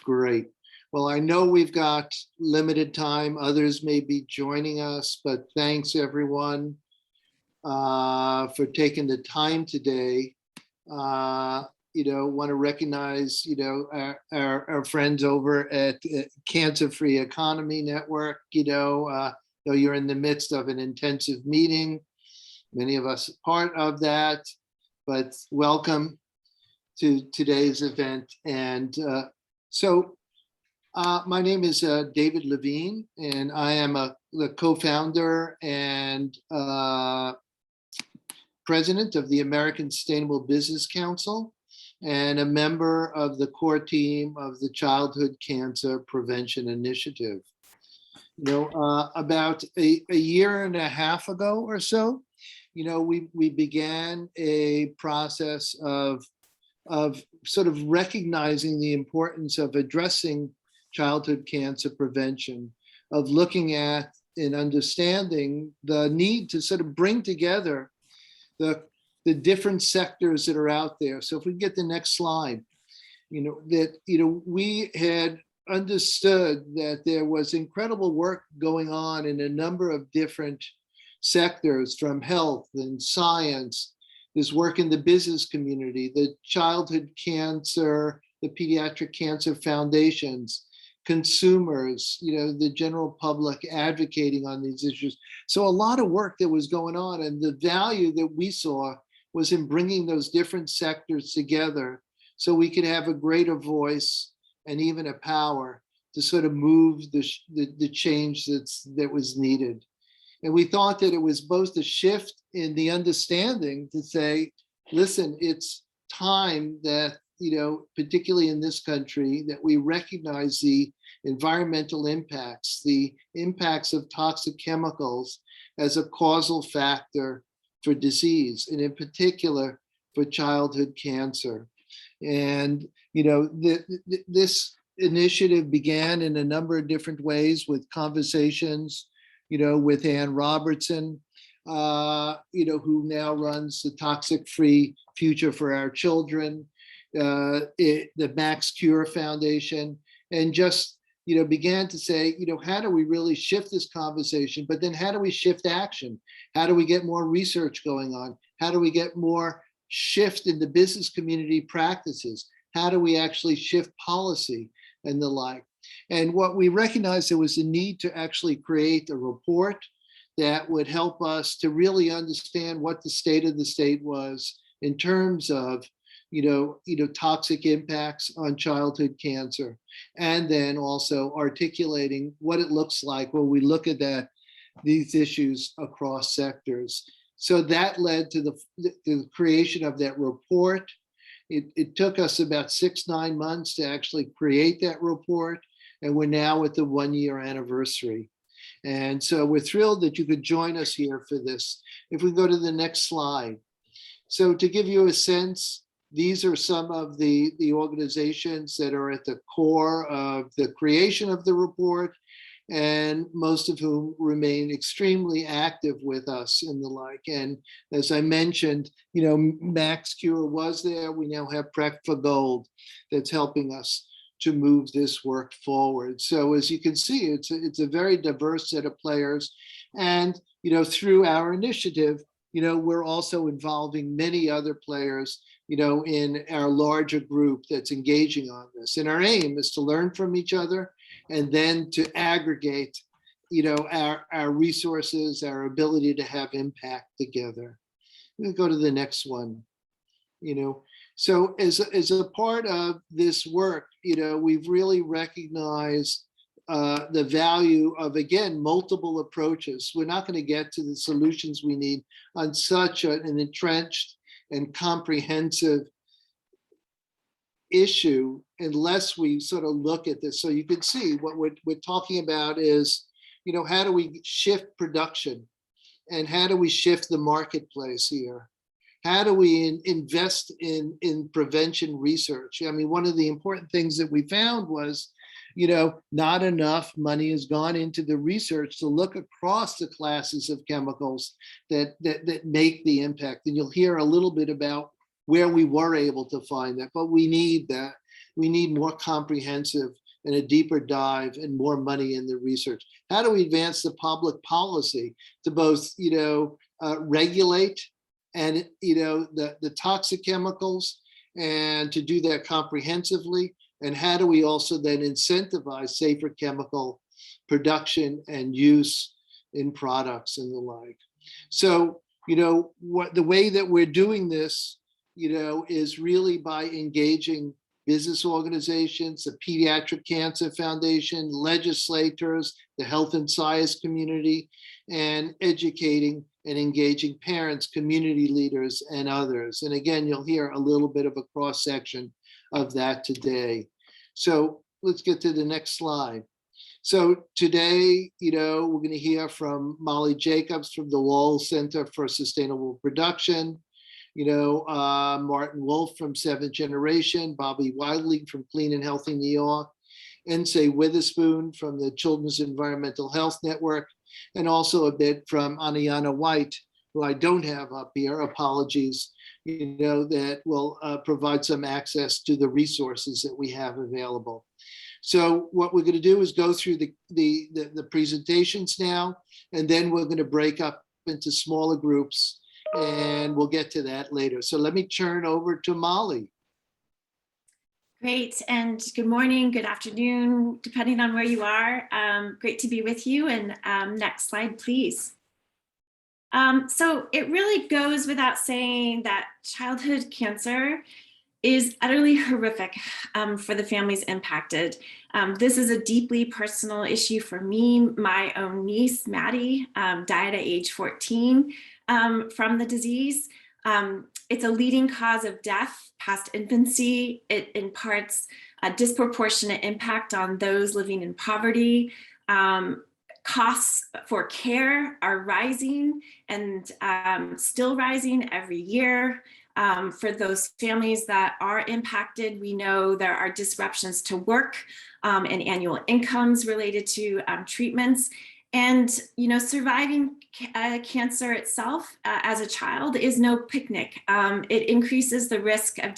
great. Well, I know we've got limited time. Others may be joining us, but thanks everyone for taking the time today. Want to recognize, our friends over at Cancer Free Economy Network. Though you're in the midst of an intensive meeting, many of us are part of that, but welcome to today's event. And my name is David Levine, and I am the co-founder and president of the American Sustainable Business Council and a member of the core team of the Childhood Cancer Prevention Initiative. About a year and a half ago or so, we began a process of sort of recognizing the importance of addressing childhood cancer prevention, of looking at and understanding the need to sort of bring together the different sectors that are out there. So if we get the next slide, we had understood that there was incredible work going on in a number of different sectors, from health and science. There's work in the business community, the childhood cancer, the pediatric cancer foundations, consumers, the general public advocating on these issues. So a lot of work that was going on, and the value that we saw was in bringing those different sectors together so we could have a greater voice and even a power to sort of move the change that was needed. And we thought that it was both a shift in the understanding to say, listen, it's time that, particularly in this country, that we recognize the environmental impacts, the impacts of toxic chemicals as a causal factor for disease, and in particular for childhood cancer. And, this initiative began in a number of different ways with conversations, with Ann Robertson, who now runs the Toxic Free Future for Our Children, the Max Cure Foundation, and just, began to say, how do we really shift this conversation, but then how do we shift action? How do we get more research going on? How do we get more shift in the business community practices? How do we actually shift policy and the like? And what we recognized, there was a need to actually create a report that would help us to really understand what the state of the state was in terms of, toxic impacts on childhood cancer, and then also articulating what it looks like when we look at these issues across sectors. So that led to the creation of that report. It took us about 6-9 months to actually create that report, and we're now at the 1-year anniversary. And so we're thrilled that you could join us here for this. If we go to the next slide. So to give you a sense, these are some of the organizations that are at the core of the creation of the report, and most of whom remain extremely active with us and the like. And as I mentioned, Max Cure was there. We now have Prep for Gold that's helping us to move this work forward. So as you can see, it's a very diverse set of players. And, through our initiative, we're also involving many other players, in our larger group that's engaging on this. And our aim is to learn from each other and then to aggregate, our resources, our ability to have impact together. We'll go to the next one. So as a part of this work, we've really recognized the value of, again, multiple approaches. We're not going to get to the solutions we need on such an entrenched and comprehensive issue unless we sort of look at this. So you can see what we're talking about is, how do we shift production, and how do we shift the marketplace here? How do we invest in prevention research? I mean, one of the important things that we found was, not enough money has gone into the research to look across the classes of chemicals that make the impact. And you'll hear a little bit about where we were able to find that, but we need that. we need more comprehensive and a deeper dive and more money in the research. How do we advance the public policy to both, regulate and, the toxic chemicals, and to do that comprehensively? And how do we also then incentivize safer chemical production and use in products and the like? So, what the way that we're doing this, is really by engaging business organizations, the Pediatric Cancer Foundation, legislators, the health and science community, and educating and engaging parents, community leaders, and others. And again, you'll hear a little bit of a cross section of that today. So let's get to the next slide. So today, we're going to hear from Molly Jacobs from the Lowell Center for Sustainable Production, Martin Wolf from Seventh Generation, Bobby Wiley from Clean and Healthy New York, Nsé Witherspoon from the Children's Environmental Health Network, and also a bit from Aniana White, who I don't have up here, apologies, that will provide some access to the resources that we have available. So what we're going to do is go through the presentations now, and then we're going to break up into smaller groups, and we'll get to that later. So let me turn over to Molly. Great, and good morning, good afternoon, depending on where you are. Great to be with you, and next slide, please. So it really goes without saying that childhood cancer is utterly horrific for the families impacted. This is a deeply personal issue for me. My own niece, Maddie, died at age 14 from the disease. It's a leading cause of death past infancy. It imparts a disproportionate impact on those living in poverty. Costs for care are rising and still rising every year. For those families that are impacted, we know there are disruptions to work and annual incomes related to treatments. And, surviving cancer itself as a child is no picnic. It increases the risk of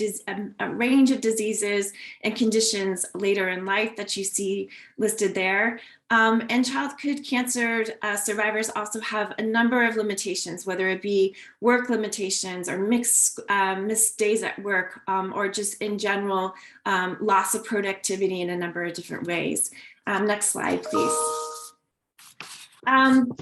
a range of diseases and conditions later in life that you see listed there. And childhood cancer survivors also have a number of limitations, whether it be work limitations or missed days at work, or just in general, loss of productivity in a number of different ways. Next slide, please.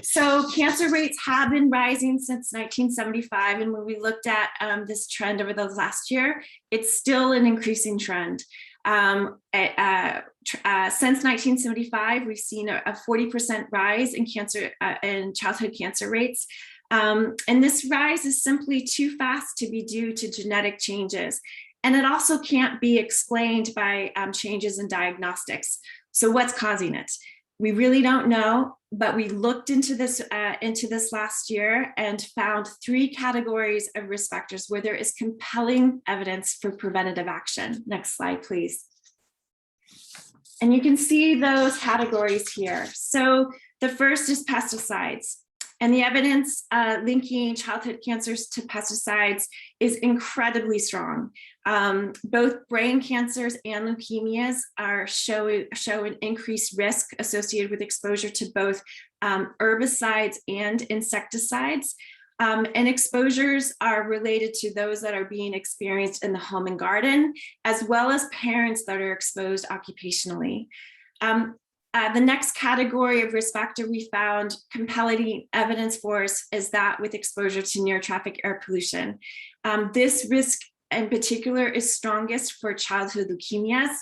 So cancer rates have been rising since 1975. And when we looked at this trend over the last year, it's still an increasing trend. Since 1975, we've seen a 40% rise in cancer in childhood cancer rates. And this rise is simply too fast to be due to genetic changes. And it also can't be explained by changes in diagnostics. So what's causing it? We really don't know, but we looked into this last year and found 3 categories of risk factors where there is compelling evidence for preventative action. Next slide, please. And you can see those categories here. So the first is pesticides. And the evidence linking childhood cancers to pesticides is incredibly strong. Both brain cancers and leukemias show an increased risk associated with exposure to both herbicides and insecticides. And exposures are related to those that are being experienced in the home and garden, as well as parents that are exposed occupationally. The next category of risk factor we found compelling evidence for is that with exposure to near traffic air pollution. This risk in particular is strongest for childhood leukemias.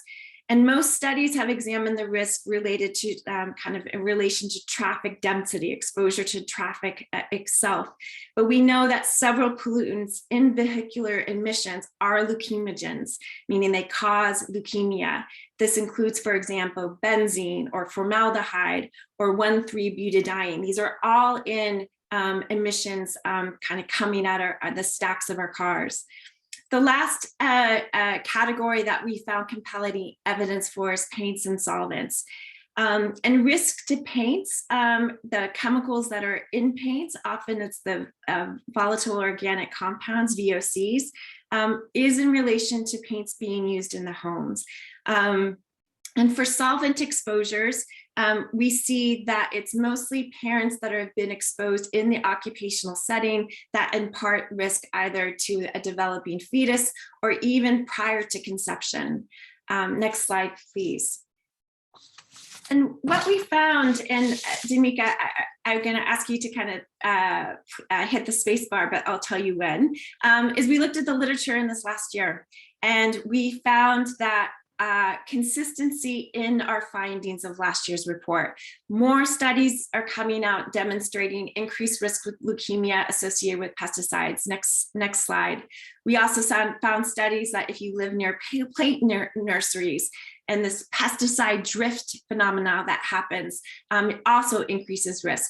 And most studies have examined the risk related to kind of in relation to traffic density, exposure to traffic itself. But we know that several pollutants in vehicular emissions are leukemiogens, meaning they cause leukemia. This includes, for example, benzene or formaldehyde or 1,3-butadiene. These are all in emissions kind of coming out of the stacks of our cars. The last category that we found compelling evidence for is paints and solvents. And risk to paints, the chemicals that are in paints, often it's the volatile organic compounds, VOCs, is in relation to paints being used in the homes. And for solvent exposures, we see that it's mostly parents that have been exposed in the occupational setting that impart risk either to a developing fetus or even prior to conception. Next slide, please. And what we found, and Damika, I'm going to ask you to kind of hit the space bar, but I'll tell you when, is we looked at the literature in this last year, and we found that consistency in our findings of last year's report. More studies are coming out demonstrating increased risk with leukemia associated with pesticides. Next slide. We also found studies that if you live near plant nurseries and this pesticide drift phenomena that happens, it also increases risk.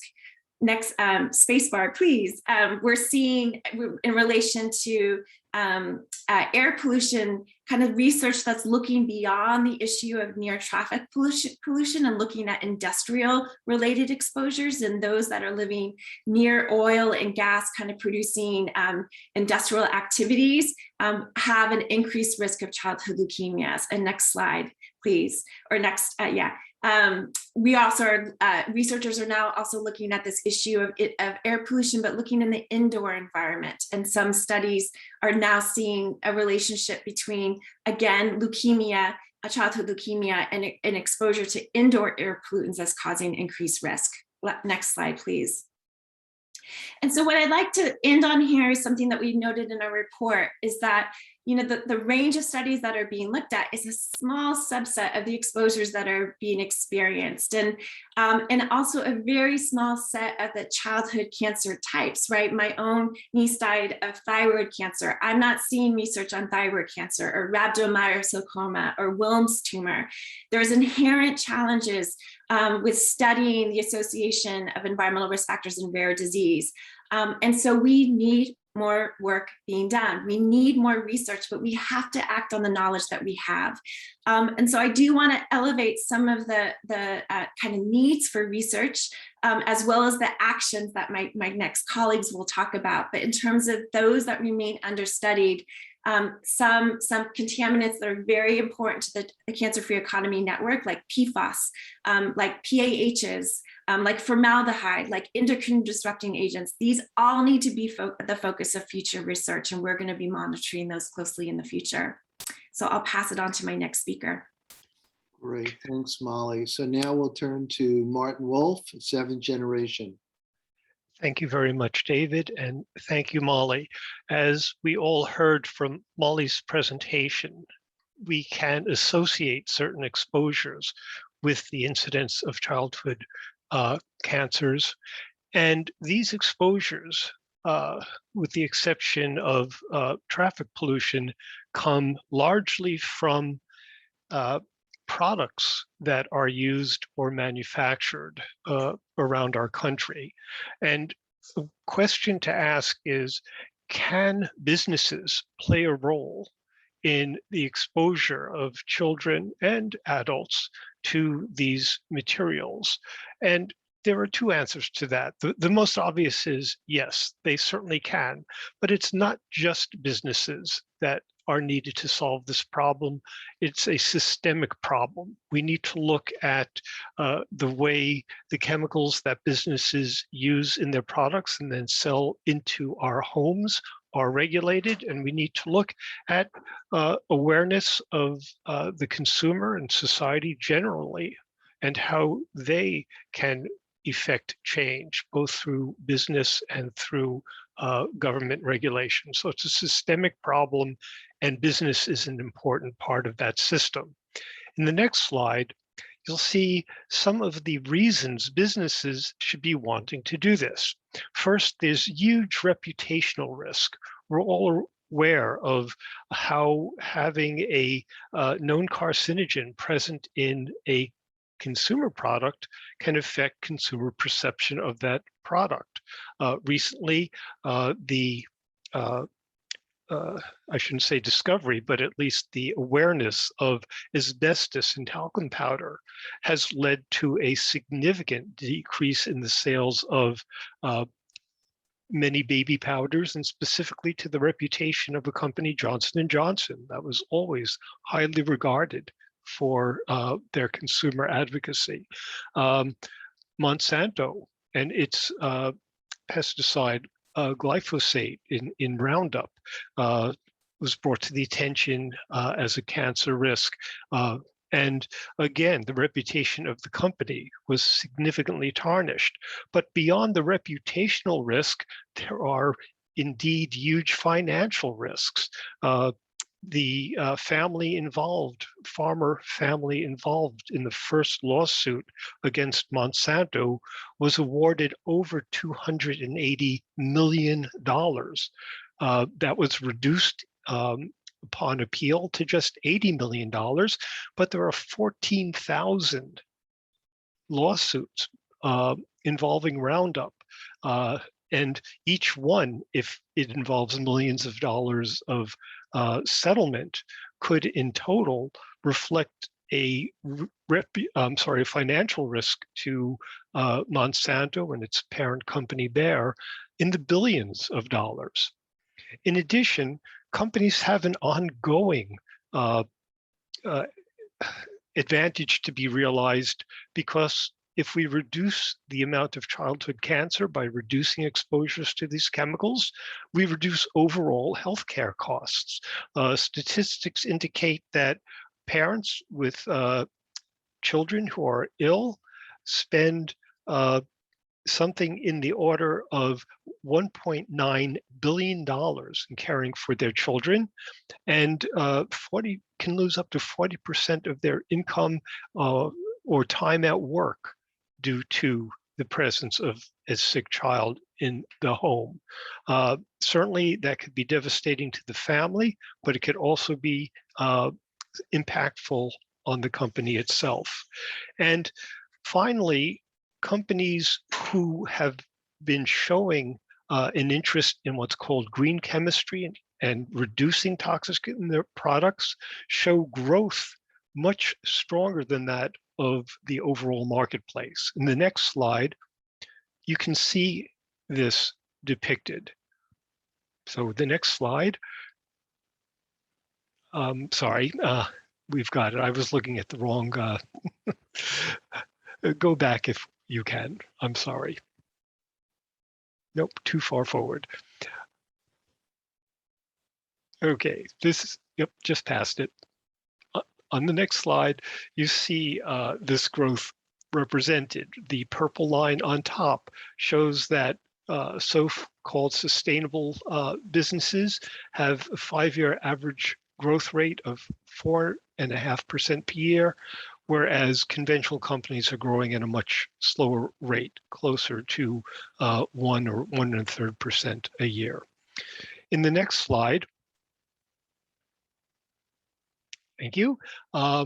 Next spacebar, please. We're seeing in relation to air pollution, kind of research that's looking beyond the issue of near traffic pollution and looking at industrial related exposures and those that are living near oil and gas kind of producing industrial activities have an increased risk of childhood leukemias. And next slide, please, or next, yeah. We also are, researchers are now also looking at this issue of air pollution, but looking in the indoor environment. And some studies are now seeing a relationship between, again, leukemia, childhood leukemia, and exposure to indoor air pollutants as causing increased risk. Next slide, please. And so what I'd like to end on here is something that we've noted in our report is that, you know, the range of studies that are being looked at is a small subset of the exposures that are being experienced, and also a very small set of the childhood cancer types, right? My own niece died of thyroid cancer. I'm not seeing research on thyroid cancer or rhabdomyosarcoma or Wilms tumor. There's inherent challenges with studying the association of environmental risk factors and rare disease. And so we need more work being done. We need more research, but we have to act on the knowledge that we have. And so I do want to elevate some of the kind of needs for research, as well as the actions that my next colleagues will talk about. But in terms of those that remain understudied, some contaminants that are very important to the cancer-free economy network, like PFAS, like PAHs, like formaldehyde, like endocrine disrupting agents. These all need to be the focus of future research, and we're going to be monitoring those closely in the future. So I'll pass it on to my next speaker. Great, thanks, Molly. So now we'll turn to Martin Wolf, Seventh Generation. Thank you very much, David, and thank you, Molly. As we all heard from Molly's presentation, we can associate certain exposures with the incidence of childhood cancers. And these exposures, with the exception of traffic pollution, come largely from products that are used or manufactured around our country. And the question to ask is, can businesses play a role in the exposure of children and adults to these materials? And there are two answers to that. The most obvious is yes, they certainly can, but it's not just businesses that are needed to solve this problem. It's a systemic problem. We need to look at the way the chemicals that businesses use in their products and then sell into our homes are regulated, and we need to look at awareness of the consumer and society generally and how they can effect change, both through business and through government regulation. So it's a systemic problem, and business is an important part of that system. In the next slide, you'll see some of the reasons businesses should be wanting to do this. First, there's huge reputational risk. We're all aware of how having a known carcinogen present in a consumer product can affect consumer perception of that product. Recently, the I shouldn't say discovery, but at least the awareness of asbestos in talcum powder has led to a significant decrease in the sales of many baby powders, and specifically to the reputation of a company, Johnson & Johnson, that was always highly regarded for their consumer advocacy. Monsanto and its pesticide glyphosate in Roundup was brought to the attention as a cancer risk. And again, the reputation of the company was significantly tarnished. But beyond the reputational risk, there are indeed huge financial risks. The farmer family involved in the first lawsuit against Monsanto was awarded over $280 million. That was reduced upon appeal to just $80 million, but there are 14,000 lawsuits involving Roundup. And each one, if it involves millions of dollars of settlement, could in total reflect a financial risk to Monsanto and its parent company Bayer in the billions of dollars. In addition, companies have an ongoing advantage to be realized, because if we reduce the amount of childhood cancer by reducing exposures to these chemicals, we reduce overall healthcare costs. Statistics indicate that parents with children who are ill spend something in the order of $1.9 billion in caring for their children, and can lose up to 40% of their income or time at work due to the presence of a sick child in the home. Certainly that could be devastating to the family, but it could also be impactful on the company itself. And finally, companies who have been showing an interest in what's called green chemistry and reducing toxicity in their products show growth much stronger than that of the overall marketplace. In the next slide, you can see this depicted. So the next slide, sorry, we've got it. I was looking at the wrong, go back if you can, I'm sorry. Nope, too far forward. Okay, this is, yep, just past it. On the next slide, you see this growth represented. The purple line on top shows that so-called sustainable businesses have a 5-year average growth rate of 4.5% per year, whereas conventional companies are growing at a much slower rate, closer to 1 or 1.33% a year. In the next slide, thank you. I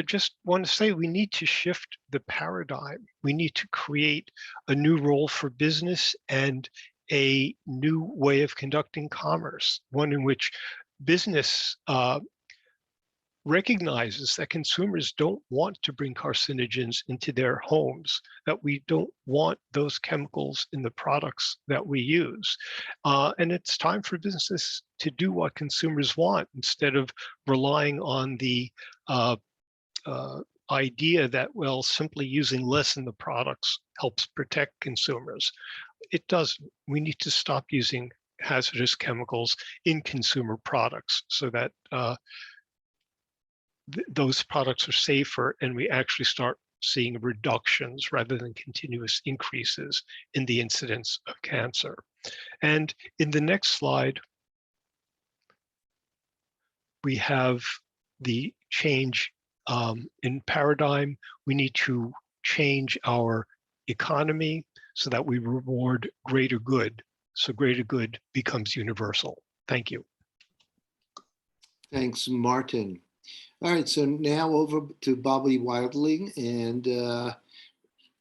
just want to say we need to shift the paradigm. We need to create a new role for business and a new way of conducting commerce, one in which business recognizes that consumers don't want to bring carcinogens into their homes, that we don't want those chemicals in the products that we use. And it's time for businesses to do what consumers want instead of relying on the idea that, well, simply using less in the products helps protect consumers. It doesn't. We need to stop using hazardous chemicals in consumer products so that those products are safer and we actually start seeing reductions rather than continuous increases in the incidence of cancer. And in the next slide, we have the change in paradigm. We need to change our economy so that we reward greater good, so greater good becomes universal. Thank you. Thanks, Martin. All right, so now over to Bobby Wildling and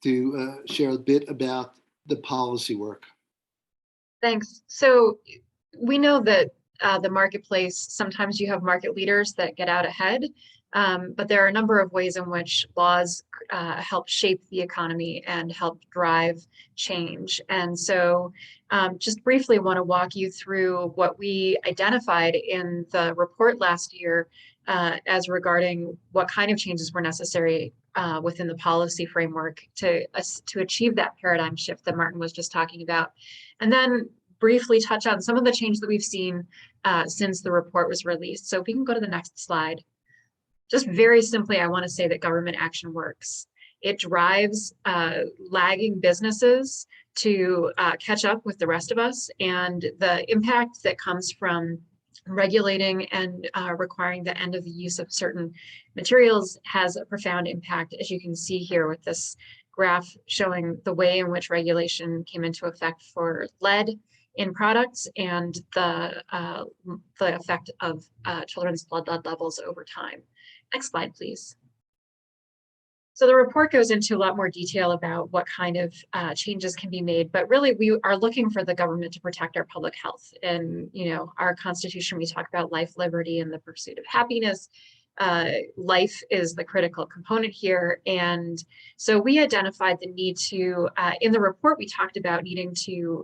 to share a bit about the policy work. Thanks. So we know that the marketplace, sometimes you have market leaders that get out ahead, but there are a number of ways in which laws help shape the economy and help drive change. And so just briefly want to walk you through what we identified in the report last year as regarding what kind of changes were necessary within the policy framework to achieve that paradigm shift that Martin was just talking about. And then briefly touch on some of the change that we've seen since the report was released. So if we can go to the next slide. Just very simply, I want to say that government action works. It drives lagging businesses to catch up with the rest of us, and the impact that comes from regulating and requiring the end of the use of certain materials has a profound impact, as you can see here with this graph showing the way in which regulation came into effect for lead in products and the effect of children's blood lead levels over time. Next slide, please. So the report goes into a lot more detail about what kind of changes can be made, but really we are looking for the government to protect our public health. And our Constitution, we talk about life, liberty, and the pursuit of happiness. Life is the critical component here. And so we identified the need to, in the report, we talked about needing to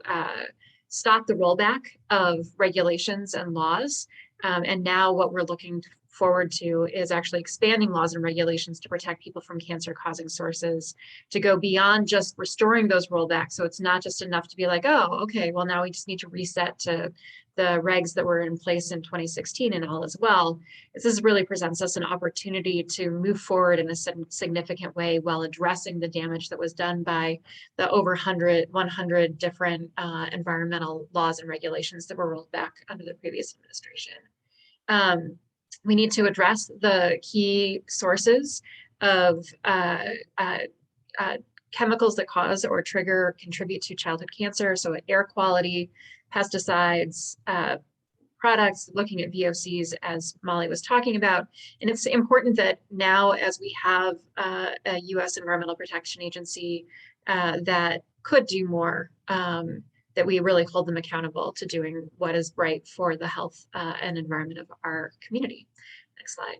stop the rollback of regulations and laws. And now what we're looking forward to is actually expanding laws and regulations to protect people from cancer-causing sources, to go beyond just restoring those rollbacks. So it's not just enough to be like, oh, okay, well, now we just need to reset to the regs that were in place in 2016 and all as well. This really presents us an opportunity to move forward in a significant way while addressing the damage that was done by the over 100 different environmental laws and regulations that were rolled back under the previous administration. We need to address the key sources of chemicals that cause or contribute to childhood cancer. So air quality, pesticides, products, looking at VOCs, as Molly was talking about. And it's important that now, as we have a US Environmental Protection Agency that could do more, that we really hold them accountable to doing what is right for the health and environment of our community. Next slide.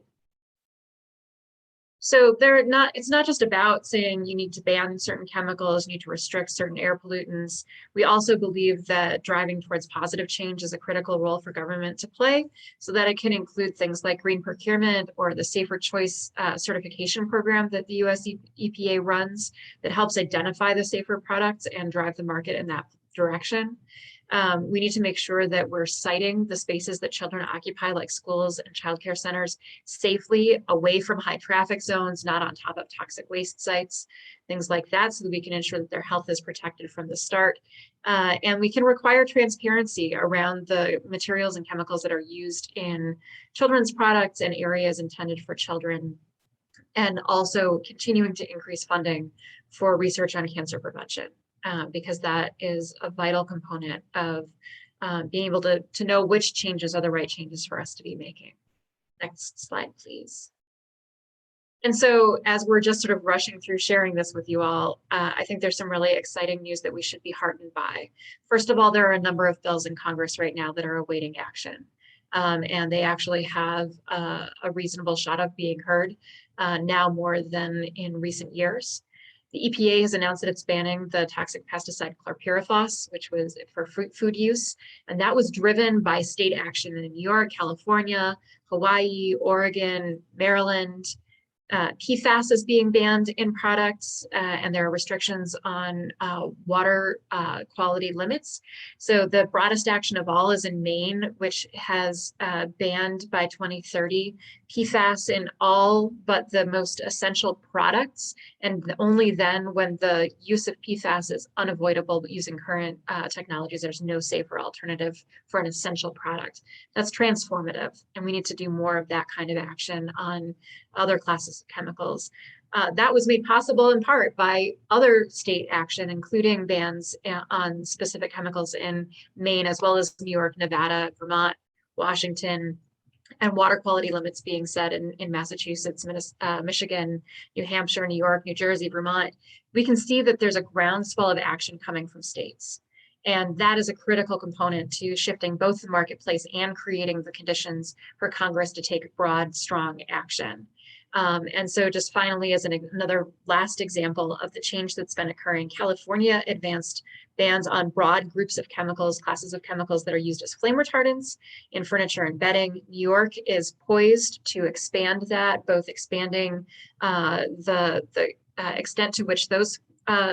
So it's not just about saying you need to ban certain chemicals, you need to restrict certain air pollutants. We also believe that driving towards positive change is a critical role for government to play, so that it can include things like green procurement or the Safer Choice certification program that the US EPA runs that helps identify the safer products and drive the market in that direction. We need to make sure that we're siting the spaces that children occupy, like schools and childcare centers, safely away from high traffic zones, not on top of toxic waste sites, things like that, so that we can ensure that their health is protected from the start. And we can require transparency around the materials and chemicals that are used in children's products and areas intended for children, and also continuing to increase funding for research on cancer prevention. Because that is a vital component of being able to know which changes are the right changes for us to be making. Next slide, please. And so as we're just sort of rushing through sharing this with you all, I think there's some really exciting news that we should be heartened by. First of all, there are a number of bills in Congress right now that are awaiting action. And they actually have a reasonable shot of being heard now more than in recent years. The EPA has announced that it's banning the toxic pesticide Chlorpyrifos, which was for food use. And that was driven by state action in New York, California, Hawaii, Oregon, Maryland. PFAS is being banned in products, and there are restrictions on water quality limits. So the broadest action of all is in Maine, which has banned by 2030 PFAS in all but the most essential products, and only then when the use of PFAS is unavoidable using current technologies. There's no safer alternative for an essential product. That's transformative, and we need to do more of that kind of action on other classes of chemicals. That was made possible in part by other state action, including bans on specific chemicals in Maine, as well as New York, Nevada, Vermont, Washington, and water quality limits being set in Massachusetts, Michigan, New Hampshire, New York, New Jersey, Vermont. We can see that there's a groundswell of action coming from states. And that is a critical component to shifting both the marketplace and creating the conditions for Congress to take broad, strong action. And so just finally, as another last example of the change that's been occurring, California advanced bans on broad groups of chemicals, classes of chemicals that are used as flame retardants in furniture and bedding. New York is poised to expand that, both expanding the extent to which those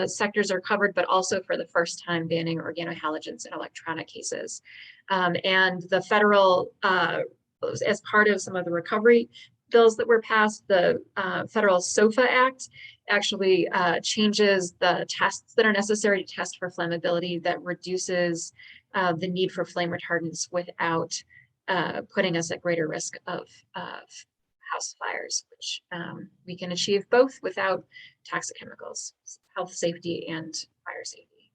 sectors are covered, but also for the first time banning organohalogens in electronic cases. And the federal, as part of some of the recovery bills that were passed, the federal SOFA Act actually changes the tests that are necessary to test for flammability, that reduces the need for flame retardants without putting us at greater risk of house fires, which we can achieve both without toxic chemicals, health safety and fire safety.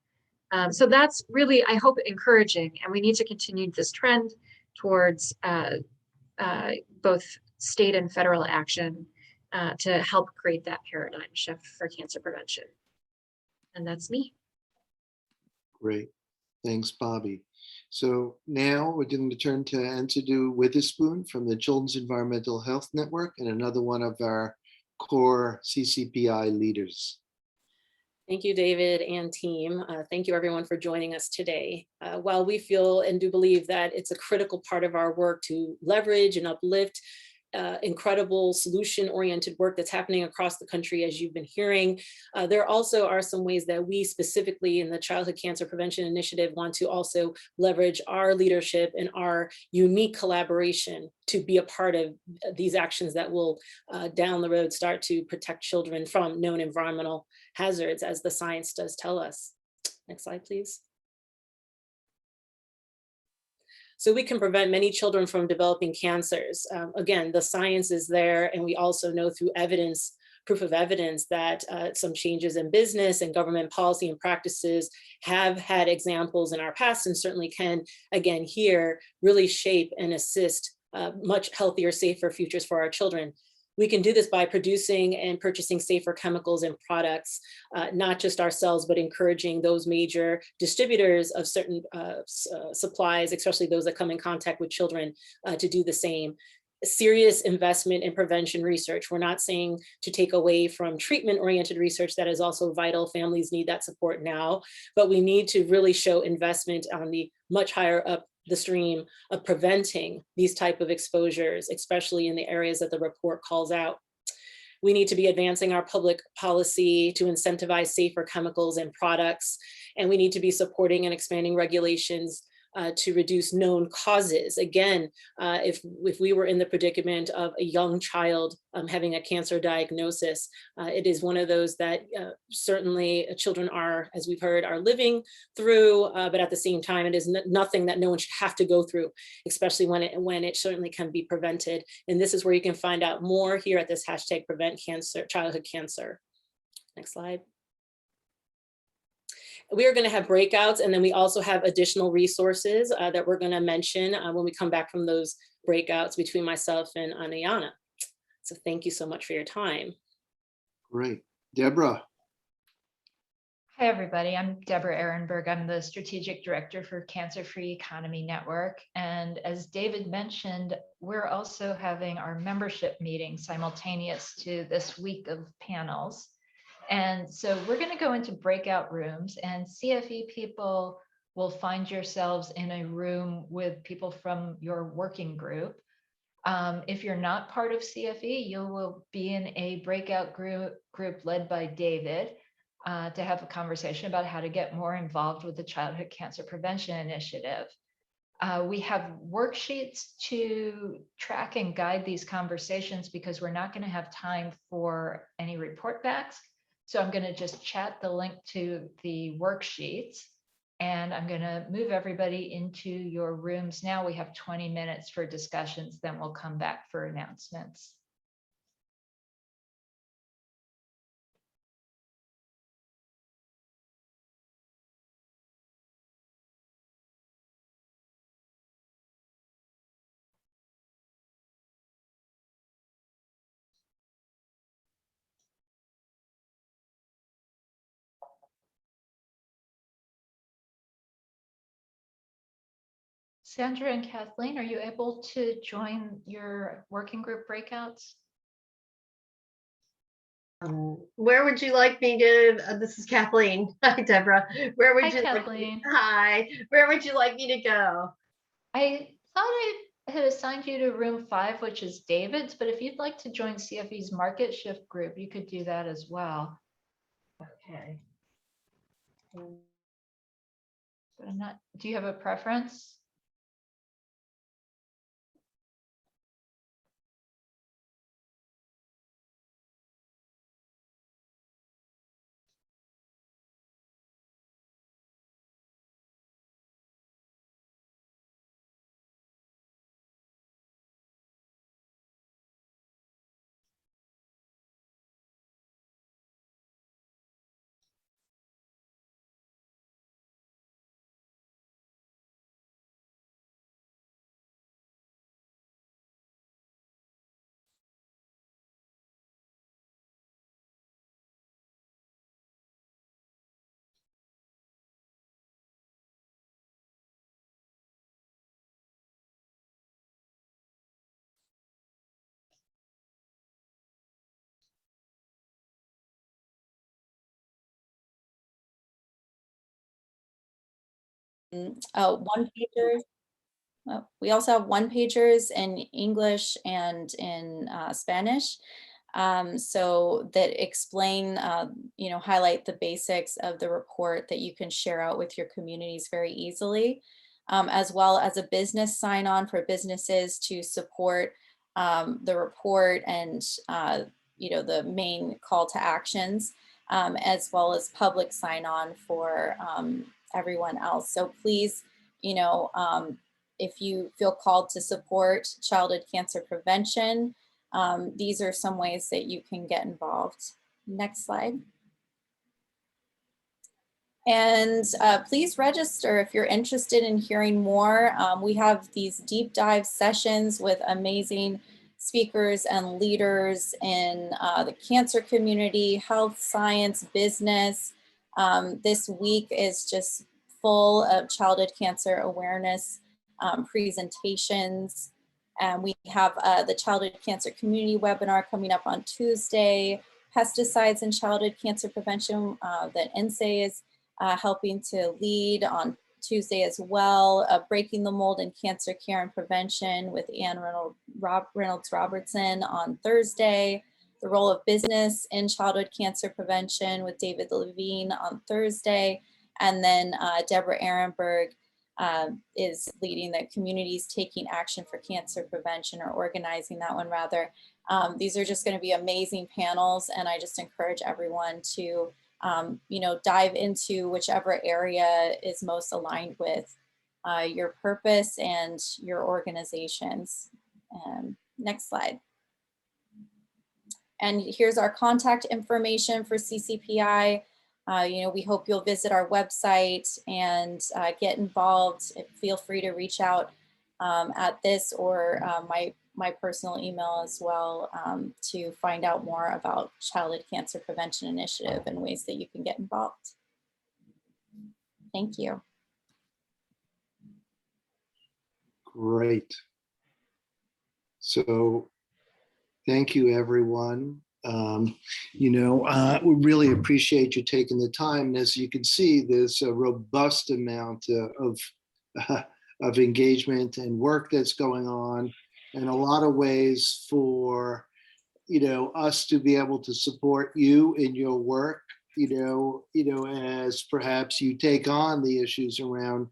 So that's really, I hope, encouraging, and we need to continue this trend towards both state and federal action to help create that paradigm shift for cancer prevention. And that's me. Great. Thanks, Bobby. So now we're going to turn to Ensidu Witherspoon from the Children's Environmental Health Network and another one of our core CCPI leaders. Thank you, David and team. Thank you, everyone, for joining us today. While we feel and do believe that it's a critical part of our work to leverage and uplift incredible solution-oriented work that's happening across the country, as you've been hearing, there also are some ways that we specifically in the Childhood Cancer Prevention Initiative want to also leverage our leadership and our unique collaboration to be a part of these actions that will down the road start to protect children from known environmental hazards, as the science does tell us. Next slide, please. So we can prevent many children from developing cancers. Again, the science is there, and we also know through evidence, proof of evidence, that some changes in business and government policy and practices have had examples in our past, and certainly can, again, here, really shape and assist much healthier, safer futures for our children. We can do this by producing and purchasing safer chemicals and products, not just ourselves, but encouraging those major distributors of certain supplies, especially those that come in contact with children, to do the same. Serious investment in prevention research. We're not saying to take away from treatment-oriented research that is also vital. Families need that support now, but we need to really show investment on the much higher up the stream of preventing these type of exposures, especially in the areas that the report calls out. We need to be advancing our public policy to incentivize safer chemicals and products, and we need to be supporting and expanding regulations to reduce known causes. Again, if we were in the predicament of a young child having a cancer diagnosis, it is one of those that certainly children are, as we've heard, are living through, but at the same time, it is nothing that no one should have to go through, especially when it certainly can be prevented. And this is where you can find out more here at this hashtag Prevent Cancer, Childhood Cancer. Next slide. We are going to have breakouts, and then we also have additional resources that we're going to mention when we come back from those breakouts between myself and Anayana. So thank you so much for your time. Great. Deborah. Hi, everybody. I'm Deborah Ehrenberg. I'm the Strategic Director for Cancer Free Economy Network. And as David mentioned, we're also having our membership meeting simultaneous to this week of panels. And so we're going to go into breakout rooms, and CFE people will find yourselves in a room with people from your working group. If you're not part of CFE, you will be in a breakout group led by David to have a conversation about how to get more involved with the Childhood Cancer Prevention Initiative. We have worksheets to track and guide these conversations because we're not going to have time for any report backs. So I'm going to just chat the link to the worksheets, and I'm going to move everybody into your rooms now. We have 20 minutes for discussions, then we'll come back for announcements. Sandra and Kathleen, are you able to join your working group breakouts? Where would you like me to, this is Kathleen. Hi, Deborah. Where would Hi, you Kathleen. hi, where would you like me to go? I thought I had assigned you to room 5, which is David's, but if you'd like to join CFE's market shift group, you could do that as well. Okay. But I'm not, do you have a preference? One pagers. We also have one pagers in English and in Spanish, so that explain, highlight the basics of the report that you can share out with your communities very easily, as well as a business sign-on for businesses to support the report and the main call to actions, as well as public sign-on for everyone else. So please, if you feel called to support childhood cancer prevention, these are some ways that you can get involved. Next slide. And please register if you're interested in hearing more. We have these deep dive sessions with amazing speakers and leaders in the cancer community, health, science, business. This week is just full of childhood cancer awareness presentations. And we have the Childhood Cancer Community webinar coming up on Tuesday, Pesticides and Childhood Cancer Prevention that NSAID is helping to lead on Tuesday as well, Breaking the Mold in Cancer Care and Prevention with Ann Reynolds Robertson on Thursday, The Role of Business in Childhood Cancer Prevention with David Levine on Thursday, and then Deborah Ehrenberg is leading the Communities Taking Action for Cancer Prevention, or organizing that one rather. These are just going to be amazing panels, and I just encourage everyone to dive into whichever area is most aligned with your purpose and your organizations. Next slide. And here's our contact information for CCPI. We hope you'll visit our website and get involved. Feel free to reach out at this or my personal email as well to find out more about Childhood Cancer Prevention Initiative and ways that you can get involved. Thank you. Great. So thank you, everyone. We really appreciate you taking the time. And as you can see, there's a robust amount of engagement and work that's going on, and a lot of ways for us to be able to support you in your work, as perhaps you take on the issues around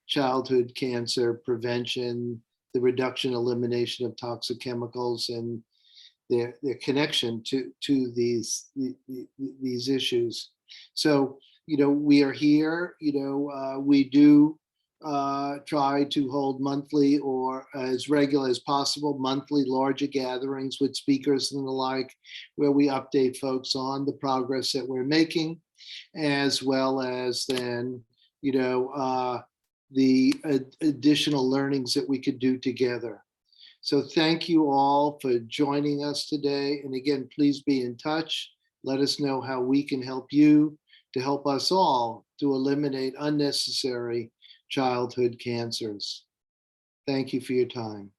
childhood cancer prevention, the reduction, elimination of toxic chemicals, and their connection to these issues. So we are here. We do try to hold monthly, or as regular as possible, monthly larger gatherings with speakers and the like, where we update folks on the progress that we're making, as well as then the additional learnings that we could do together. So thank you all for joining us today. And again, please be in touch. Let us know how we can help you to help us all to eliminate unnecessary childhood cancers. Thank you for your time.